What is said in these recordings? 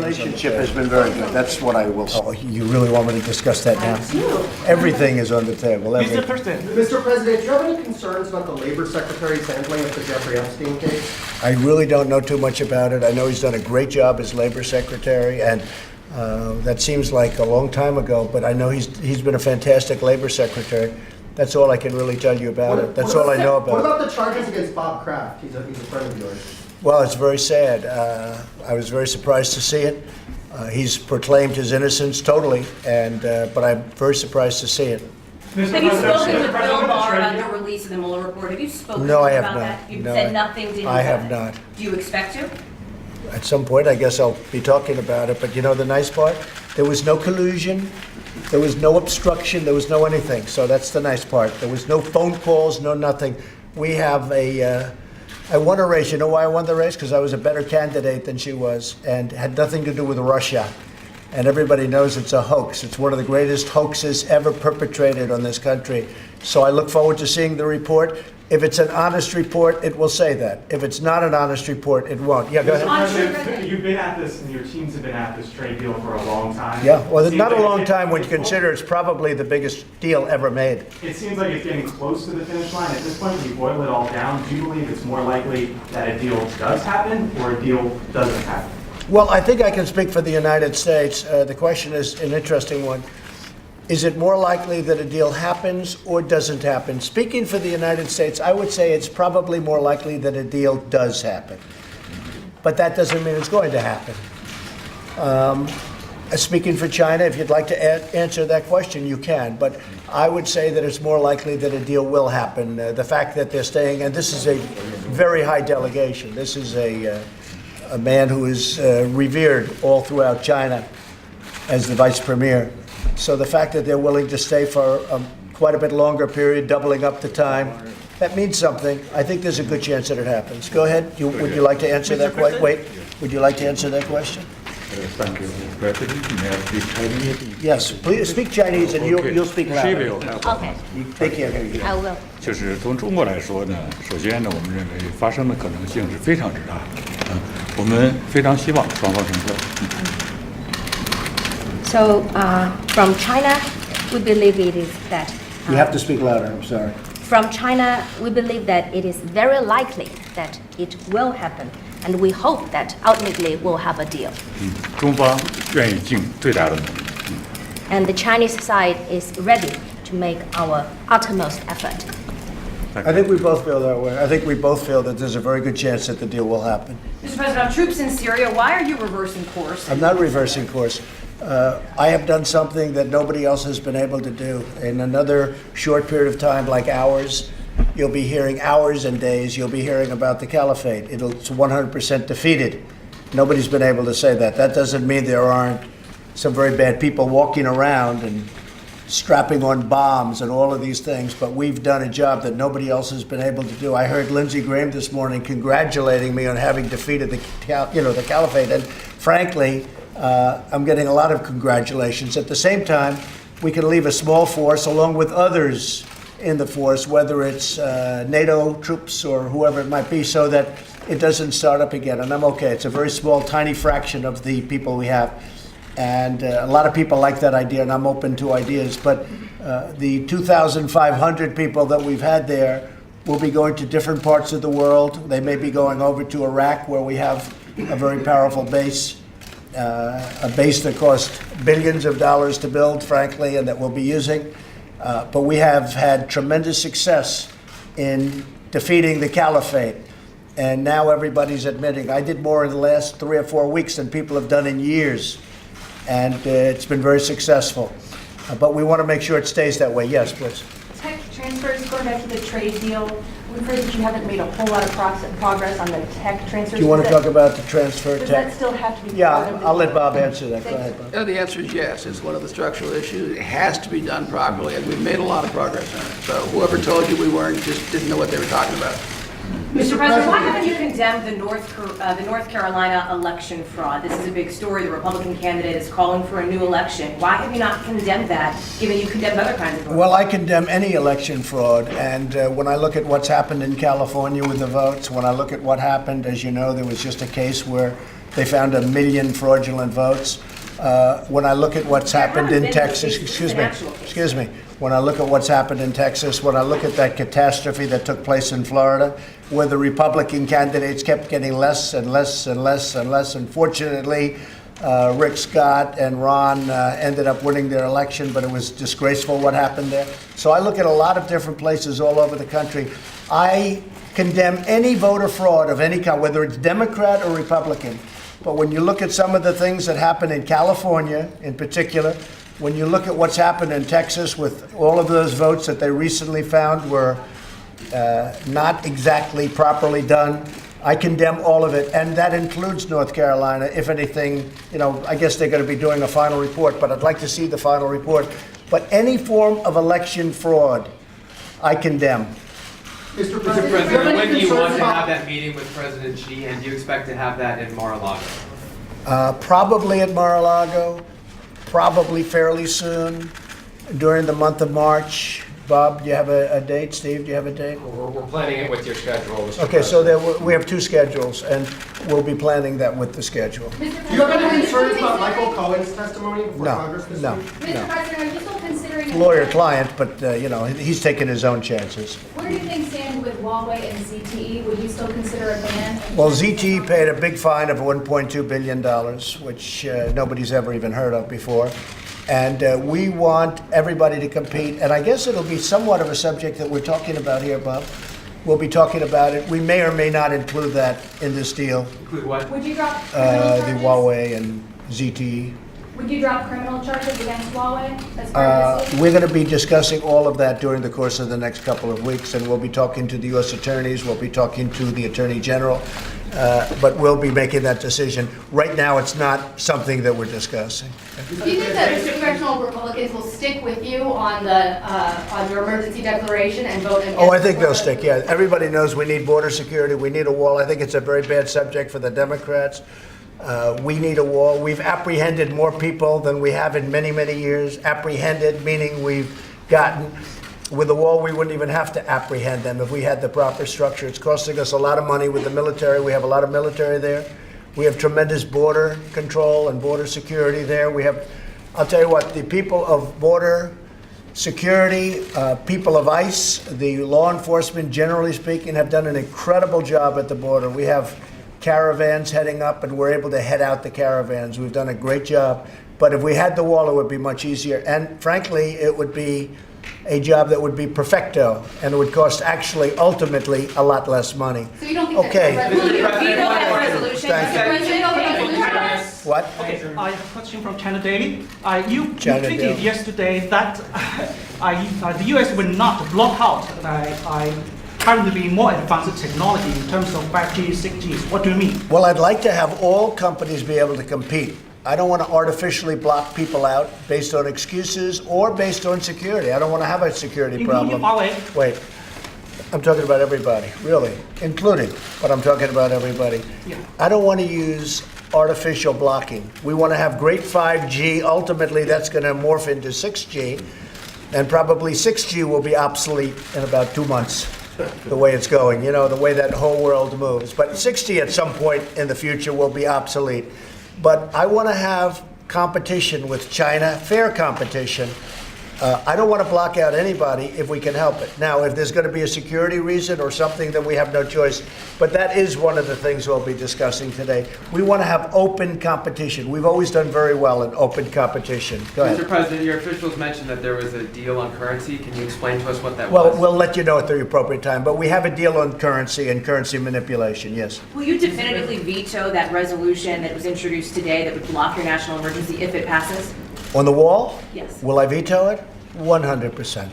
relationship has been very good. That's what I will say. Oh, you really want me to discuss that now? Everything is on the table. Mr. Everything. President, Mr. President, do you have any concerns about the Labor Secretary's handling of the Jeffrey Epstein case? I really don't know too much about it. I know he's done a great job as labor secretary, and that seems like a long time ago, but I know he's been a fantastic labor secretary. That's all I can really tell you about it. That's all I know What about it. about the charges against Bob Kraft? He's a friend of yours. Well, it's very sad. I was very surprised to see it. He's proclaimed his innocence totally, but I'm very surprised to see it. Mr. Have you President, spoken Mr. with Bill President, Barr Trade about Deal? the release of the Mueller report? Have you spoken No, I have about not. that? You've No, said nothing to him I have about it. not. Do you expect to? At some point, I guess I'll be talking about it, but you know the nice part? There was no collusion, there was no obstruction, there was no anything, so that's the nice part. There was no phone calls, no nothing. We have I won a race. You know why I won the race? Because I was a better candidate than she was, and had nothing to do with Russia. And everybody knows it's a hoax. It's one of the greatest hoaxes ever perpetrated on this country. So I look forward to seeing the report. If it's an honest report, it will say that. If it's not an honest report, it won't. Yeah, go Mr. ahead. President, you've been at this, and your teams have been at this trade deal for a long time. Yeah, well, Seems not a like long it's- time when you consider it's probably the biggest deal ever made. It seems like it's getting close to the finish line. At this point, when you boil it all down, do you believe it's more likely that a deal does happen or a deal doesn't happen? Well, I think I can speak for the United States. The question is an interesting one. Is it more likely that a deal happens or doesn't happen? Speaking for the United States, I would say it's probably more likely that a deal does happen. But that doesn't mean it's going to happen. Speaking for China, if you'd like to answer that question, you can. But I would say that it's more likely that a deal will happen. The fact that they're staying, and this is a very high delegation. This is a man who is revered all throughout China as the vice premier. So the fact that they're willing to stay for quite a bit longer period, doubling up the time, that means something. I think there's a good chance that it happens. Go ahead. Would you like to answer that question? Wait. Would you like to answer that question? Thank you, President. May I speak Chinese? Yes. Please speak Chinese, and you'll speak She louder. will help. Okay, They can't hear you. I will. 就是从中国来说呢，首先呢，我们认为发生的可能性是非常之大的，我们非常希望双方成功。 So, from China, we believe it is that. You have to speak louder. I'm sorry. From China, we believe that it is very likely that it will happen, and we hope that ultimately we'll have a deal. 中方愿意尽最大的努力。 And the Chinese side is ready to make our utmost effort. I think we both feel that way. I think we both feel that there's a very good chance that the deal will happen. Mr. President, on troops in Syria, why are you reversing course? I'm not reversing course. I have done something that nobody else has been able to do. In another short period of time, like ours, you'll be hearing hours and days, you'll be hearing about the caliphate. It's 100% defeated. Nobody's been able to say that. That doesn't mean there aren't some very bad people walking around and strapping on bombs and all of these things, but we've done a job that nobody else has been able to do. I heard Lindsey Graham this morning congratulating me on having defeated the caliphate, and frankly, I'm getting a lot of congratulations. At the same time, we can leave a small force along with others in the force, whether it's NATO troops or whoever it might be, so that it doesn't start up again. And I'm okay. It's a very small, tiny fraction of the people we have. And a lot of people like that idea, and I'm open to ideas. But the 2,500 people that we've had there will be going to different parts of the world. They may be going over to Iraq, where we have a very powerful base. A base that cost billions of dollars to build, frankly, and that we'll be using. But we have had tremendous success in defeating the caliphate. And now everybody's admitting, I did more in the last 3 or 4 weeks than people have done in years. And it's been very successful. But we want to make sure it stays that way. Yes, please. Tech transfers, going back to the trade deal, we've heard that you haven't made a whole lot of progress on the tech transfers. Do you want to Does talk about the transfer Does that tech? still have to be Yeah, part of the I'll let deal? Bob answer that. Go ahead, Bob. The answer is yes. It's one of the structural issues. It has to be done properly, and we've made a lot of progress on it. So whoever told you we weren't just didn't know what they were talking about. Mr. President, why haven't you condemned the North Carolina election fraud? This is a big story. The Republican candidate is calling for a new election. Why have you not condemned that, given you condemned other kinds of fraud? Well, I condemn any election fraud, and when I look at what's happened in California with the votes, when I look at what happened, as you know, there was just a case where They found 1 million fraudulent votes. When I look at what's happened in Texas, excuse me, when I look at what's happened in Texas, when I look at that catastrophe that took place in Florida, where the Republican candidates kept getting less and less and less and less, unfortunately, Rick Scott and Ron ended up winning their election, but it was disgraceful what happened there. So I look at a lot of different places all over the country. I condemn any voter fraud of any kind, whether it's Democrat or Republican. But when you look at some of the things that happened in California in particular, when you look at what's happened in Texas with all of those votes that they recently found were not exactly properly done, I condemn all of it, and that includes North Carolina. If anything, I guess they're going to be doing a final report, but I'd like to see the final report. But any form of election fraud, I condemn. Mr. Mr. President, President, when do you want to concerns have that meeting with President Xi, and do you expect to have that in Mar-a-Lago? Probably at Mar-a-Lago, probably fairly soon, during the month of March. Bob, do you have a date? Steve, do you have a date? We're planning it with your schedule, Mr. Okay, so we have 2 schedules, and we'll be planning that with the schedule. Do you have any concerns about Michael Cohen's testimony before No, Congress this no, week? no. Mr. President, are you still considering... Lawyer-client, but, he's taking his own chances. Where do you think stand with Huawei and ZTE? Would you still consider a ban? Well, ZTE paid a big fine of $1.2 billion, which nobody's ever even heard of before. And we want everybody to compete. And I guess it'll be somewhat of a subject that we're talking about here, Bob. We'll be talking about it. We may or may not include that in this deal, Include what? Would you drop criminal the charges? Huawei and ZTE. Would you drop criminal charges against Huawei as part of this deal? We're going to be discussing all of that during the course of the next couple of weeks, and we'll be talking to the U.S. attorneys, we'll be talking to the Attorney General, but we'll be making that decision. Right now, it's not something that we're discussing. Do you think that congressional Republicans will stick with you on your emergency declaration and vote against? Oh, I think they'll stick, yeah. Everybody knows we need border security, we need a wall. I think it's a very bad subject for the Democrats. We need a wall. We've apprehended more people than we have in many, many years. Apprehended, meaning we've gotten. With the wall, we wouldn't even have to apprehend them if we had the proper structure. It's costing us a lot of money with the military. We have a lot of military there. We have tremendous border control and border security there. I'll tell you what, the people of border security, people of ICE, the law enforcement, generally speaking, have done an incredible job at the border. We have caravans heading up, and we're able to head out the caravans. We've done a great job. But if we had the wall, it would be much easier. And frankly, it would be a job that would be perfecto, and it would cost actually, ultimately, a lot less money. So you don't think Okay. that Will you veto that resolution? Thank you. President, What? Okay, I have a question from China Daily. You China tweeted Daily. yesterday that the U.S. will not block out currently more advanced technology in terms of 5G, 6G. What do you mean? Well, I'd like to have all companies be able to compete. I don't want to artificially block people out based on excuses or based on security. I don't want to have a security Including problem. Huawei? Wait, I'm talking about everybody, really, including, but I'm talking about everybody. Yeah. I don't want to use artificial blocking. We want to have great 5G. Ultimately, that's going to morph into 6G, and probably 6G will be obsolete in about 2 months, the way it's going, the way that whole world moves. But 6G at some point in the future will be obsolete. But I want to have competition with China, fair competition. I don't want to block out anybody if we can help it. Now, if there's going to be a security reason or something, then we have no choice. But that is one of the things we'll be discussing today. We want to have open competition. We've always done very well in open competition. Go ahead. Mr. President, your officials mentioned that there was a deal on currency. Can you explain to us what that Well, was? we'll let you know at the appropriate time. But we have a deal on currency and currency manipulation, yes. Will you definitively veto that resolution that was introduced today that would block your national emergency if it passes? On the wall? Yes. Will I veto it? 100%.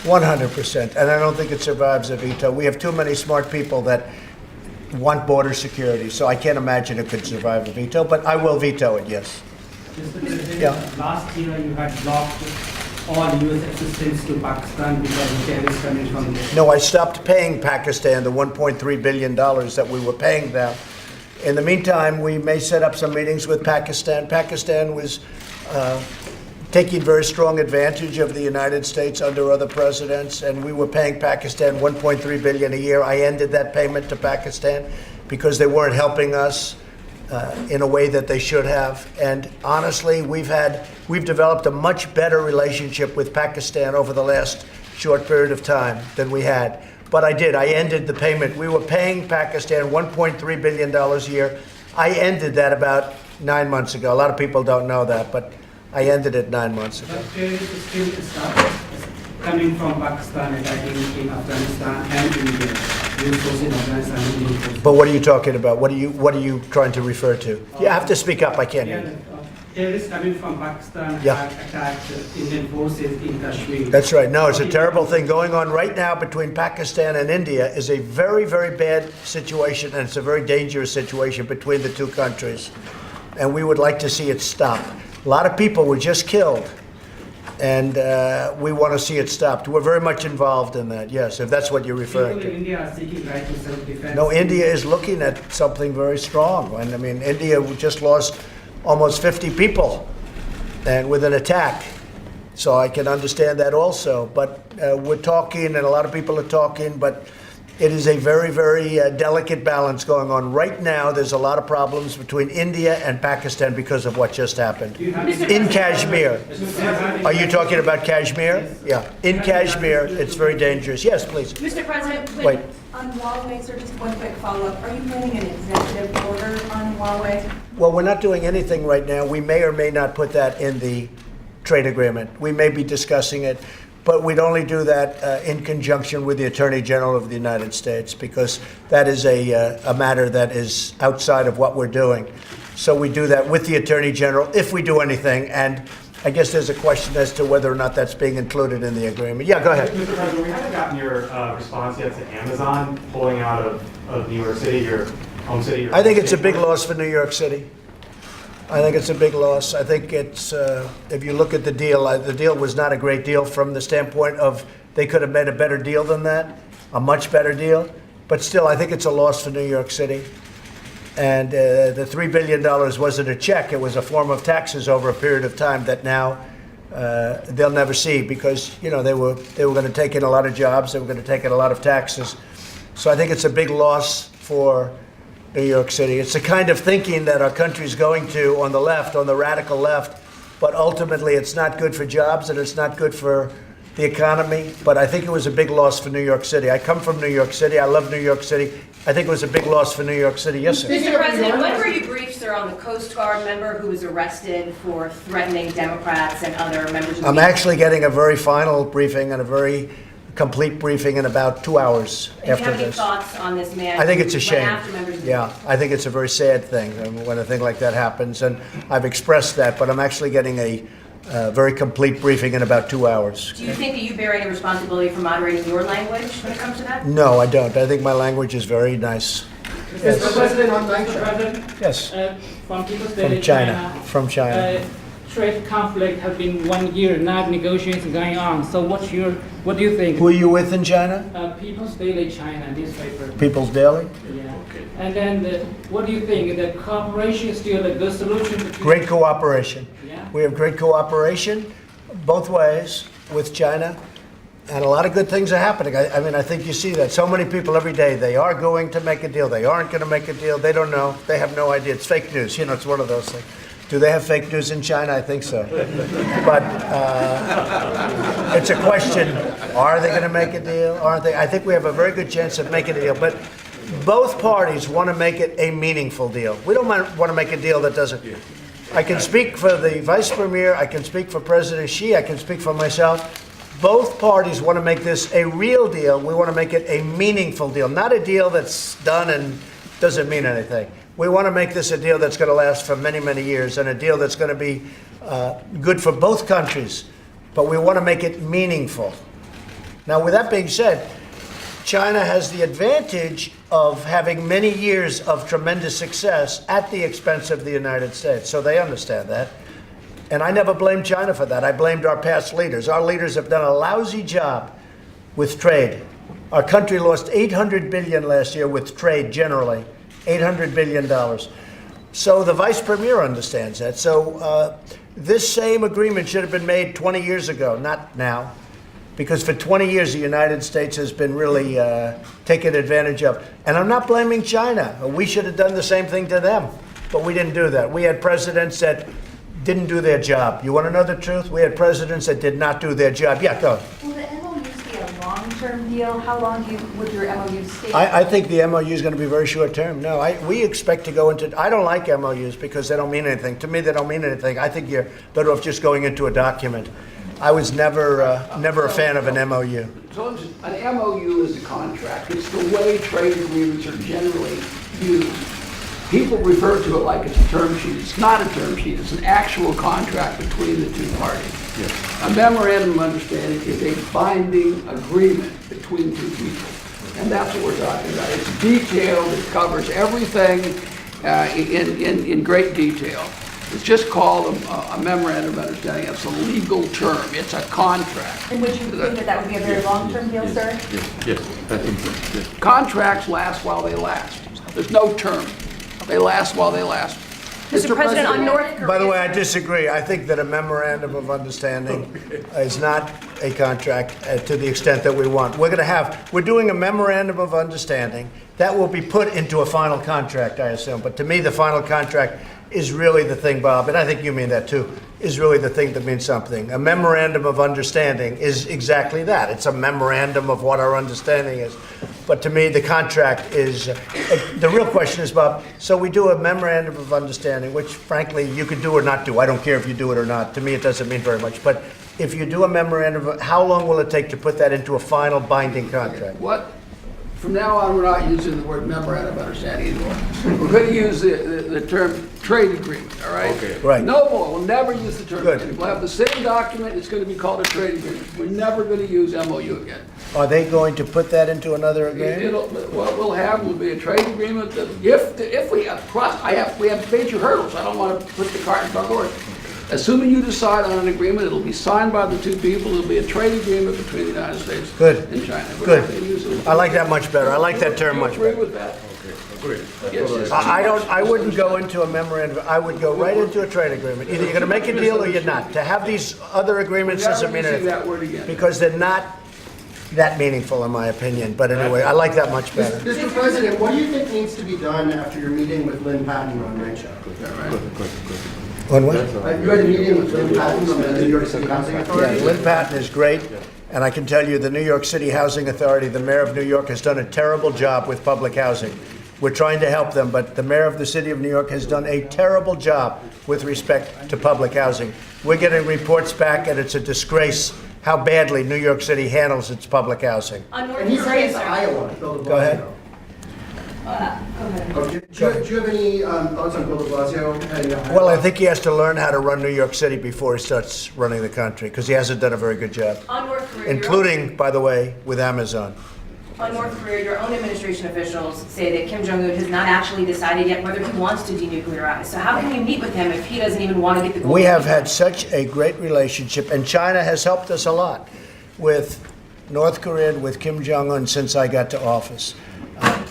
100%. And I don't think it survives a veto. We have too many smart people that want border security, so I can't imagine it could survive a veto, but I will veto it, yes. Mr. President, Yeah. last year you had blocked all U.S. assistance to Pakistan because of terrorists coming from there. No, I stopped paying Pakistan the $1.3 billion that we were paying them. In the meantime, we may set up some meetings with Pakistan. Pakistan was taking very strong advantage of the United States under other presidents, and we were paying Pakistan $1.3 billion a year. I ended that payment to Pakistan because they weren't helping us in a way that they should have. And honestly, we've developed a much better relationship with Pakistan over the last short period of time than we had. But I ended the payment. We were paying Pakistan $1.3 billion a year. I ended that about 9 months ago. A lot of people don't know that, but I ended it 9 months ago. But there is still stuff coming from Pakistan attacking in Afghanistan and India. Resources in Afghanistan and India. But what are you talking about? What are you trying to refer to? You have to speak up. I can't hear you. Terrorists coming from Pakistan Yeah. have attacked Indian forces in Kashmir. That's right. No, it's a terrible thing going on right now between Pakistan and India is a very, very bad situation, and it's a very dangerous situation between the two countries. And we would like to see it stop. A lot of people were just killed, and we want to see it stopped. We're very much involved in that, yes, if that's what you're referring People in to. India are seeking right to self-defense. No, India is looking at something very strong. And I mean, India just lost almost 50 people and with an attack. So I can understand that also. But we're talking, and a lot of people are talking, but it is a very, very delicate balance going on. Right now, there's a lot of problems between India and Pakistan because of what just happened. In Kashmir. Are you talking about Kashmir? Yeah. In Kashmir, it's very dangerous. Yes, please. Mr. President, Wait. on Huawei, sir, just one quick follow-up. Are you planning an executive order on Huawei? Well, we're not doing anything right now. We may or may not put that in the trade agreement. We may be discussing it, but we'd only do that in conjunction with the Attorney General of the United States, because that is a matter that is outside of what we're doing. So we do that with the Attorney General if we do anything, and I guess there's a question as to whether or not that's being included in the agreement. Yeah, go ahead. Mr. President, we haven't gotten your response yet to Amazon pulling out of New York City, your home city. I think it's a big loss for New York City. I think it's a big loss. I think it's, if you look at the deal was not a great deal from the standpoint of they could have made a better deal than that, a much better deal. But still, I think it's a loss for New York City. And the $3 billion wasn't a check. It was a form of taxes over a period of time that now they'll never see, because, you know, they were going to take in a lot of jobs. They were going to take in a lot of taxes. So I think it's a big loss for New York City. It's the kind of thinking that our country's going to on the left, on the radical left, but ultimately it's not good for jobs and it's not good for the economy. But I think it was a big loss for New York City. I come from New York City. I love New York City. I think it was a big loss for New York City. Yes, sir. Mr. President, when were you briefed, sir, on the Coast Guard member who was arrested for threatening Democrats and other members of the I'm media? actually getting a very final briefing and a very complete briefing in about 2 hours And do you after have any this. thoughts on this man? I think it's a who shame. went after members of the Yeah, I think it's a very sad thing when a thing like that happens, and I've expressed that, but I'm actually getting a very complete briefing in about 2 hours. Do you think that you bear any responsibility for moderating your language when it comes to that? No, I don't. I think my language is very nice. Mr. President, on night Mr. President, Yes, from People's from Daily China. From China. Trade conflict has been 1 year, not negotiations going on. So what do you think? Who are you with in China? People's Daily China newspaper. People's Daily? Yeah. And then what do you think? The cooperation is still a good solution between? Great cooperation. Yeah. We have great cooperation both ways with China, and a lot of good things are happening. I mean, I think you see that. So many people every day, they are going to make a deal, they aren't going to make a deal, they don't know, they have no idea. It's fake news, you know, it's one of those things. Do they have fake news in China? I think so. But it's a question, are they going to make a deal? Aren't they? I think we have a very good chance of making a deal. But both parties want to make it a meaningful deal. We don't want to make a deal that doesn't. I can speak for the Vice Premier, I can speak for President Xi, I can speak for myself. Both parties want to make this a real deal. We want to make it a meaningful deal, not a deal that's done and doesn't mean anything. We want to make this a deal that's going to last for many, many years, and a deal that's going to be good for both countries. But we want to make it meaningful. Now, with that being said, China has the advantage of having many years of tremendous success at the expense of the United States. So they understand that. And I never blamed China for that. I blamed our past leaders. Our leaders have done a lousy job with trade. Our country lost $800 billion last year with trade generally. $800 billion. So the Vice Premier understands that. So this same agreement should have been made 20 years ago, not now. Because for 20 years, the United States has been really taken advantage of. And I'm not blaming China. We should have done the same thing to them. but we didn't do that. We had presidents that didn't do their job. You want to know the truth? We had presidents that did not do their job. Yeah, go. Will the MOUs be a long-term deal? How long would your MOUs stay? I think the MOU is going to be very short term. No, we expect to go into, I don't like MOUs because they don't mean anything. To me, they don't mean anything. I think you're better off just going into a document. I was never a fan of an MOU. So an MOU is a contract. It's the way trade agreements are generally used. People refer to it like it's a term sheet. It's not a term sheet. It's an actual contract between the two parties. Yes. A memorandum of understanding is a binding agreement between two people. And that's what we're talking about. It's detailed. It covers everything in great detail. It's just called a memorandum of understanding. It's a legal term. It's a contract. And would you think that that would be a very long-term deal, sir? Yes, I think so. Yes. Contracts last while they last. There's no term. They last while they last. Mr. President, on North Korea. By the way, I disagree. I think that a memorandum of understanding is not a contract to the extent that we want. We're doing a memorandum of understanding that will be put into a final contract, I assume. But to me, the final contract is really the thing, Bob, and I think you mean that too, is really the thing that means something. A memorandum of understanding is exactly that. It's a memorandum of what our understanding is. But to me, the contract is, the real question is, Bob, so we do a memorandum of understanding, which frankly, you could do or not do. I don't care if you do it or not. To me, it doesn't mean very much. But if you do a memorandum, how long will it take to put that into a final binding contract? From now on, we're not using the word memorandum of understanding anymore. We're going to use the term trade agreement, all right? Okay. Right. No more. We'll never use the term. Good. We'll have the same document. It's going to be called a trade agreement. We're never going to use MOU again. Are they going to put that into another agreement? What we'll have will be a trade agreement that if we have trust, we have major hurdles. I don't want to put the cart in front of the horse. Assuming you decide on an agreement, it'll be signed by the two people. It'll be a trade agreement between the United States and China. Good. I like that much better. I like that term much better. Agree with that? Great. I wouldn't go into a memorandum. I would go right into a trade agreement. Either you're going to make a deal or you're not. To have these other agreements doesn't mean anything. That word again. Because they're not that meaningful, in my opinion. But anyway, I like that much better. Mr. President, what do you think needs to be done after your meeting with Lynn Patton on Rachel? On what? You had a meeting with Lynn Patton from the New York City Housing Authority? Yeah, Lynn Patton is great. And I can tell you, the New York City Housing Authority, the mayor of New York, has done a terrible job with public housing. We're trying to help them, but the mayor of the city of New York has done a terrible job with respect to public housing. We're getting reports back, and it's a disgrace how badly New York City handles its public housing. And he's heading to Iowa. Go ahead. Do you have any thoughts on Bill de Blasio heading up? Well, I think he has to learn how to run New York City before he starts running the country, because he hasn't done a very good job. On North Korea, including, by the way, with Amazon. On North Korea, your own administration officials say that Kim Jong-un has not actually decided yet whether he wants to denuclearize. So how can you meet with him if he doesn't even want to get the goal? We have had such a great relationship, and China has helped us a lot with North Korea and with Kim Jong-un since I got to office.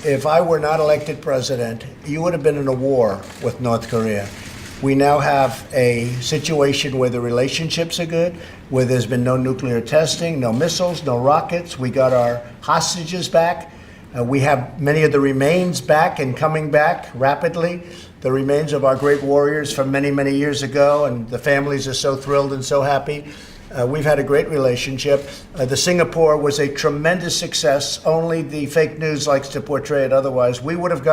If I were not elected president, you would have been in a war with North Korea. We now have a situation where the relationships are good, where there's been no nuclear testing, no missiles, no rockets. We got our hostages back. We have many of the remains back and coming back rapidly, the remains of our great warriors from many, many years ago, and the families are so thrilled and so happy. We've had a great relationship. The Singapore was a tremendous success. Only the fake news likes to portray it otherwise. We would have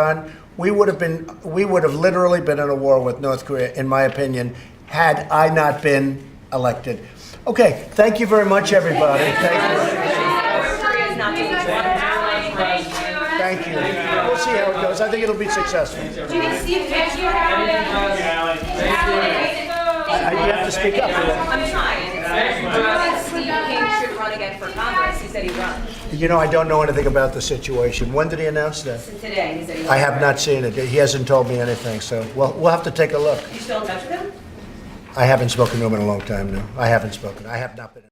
literally been in a war with North Korea, in my opinion, had I not been elected. Okay, thank you very much, everybody. Thank you. We'll see how it goes. I think it'll be successful. Do you think Steve King should You have to speak up. I'm trying. Steve King should run again for Congress. He said he'd run. You know, I don't know anything about the situation. When did he announce that? Today, he said he I have not seen it. He hasn't told me anything, so we'll have to take a look. You still in touch with him? I haven't spoken to him in a long time, no. I haven't spoken. I have not been.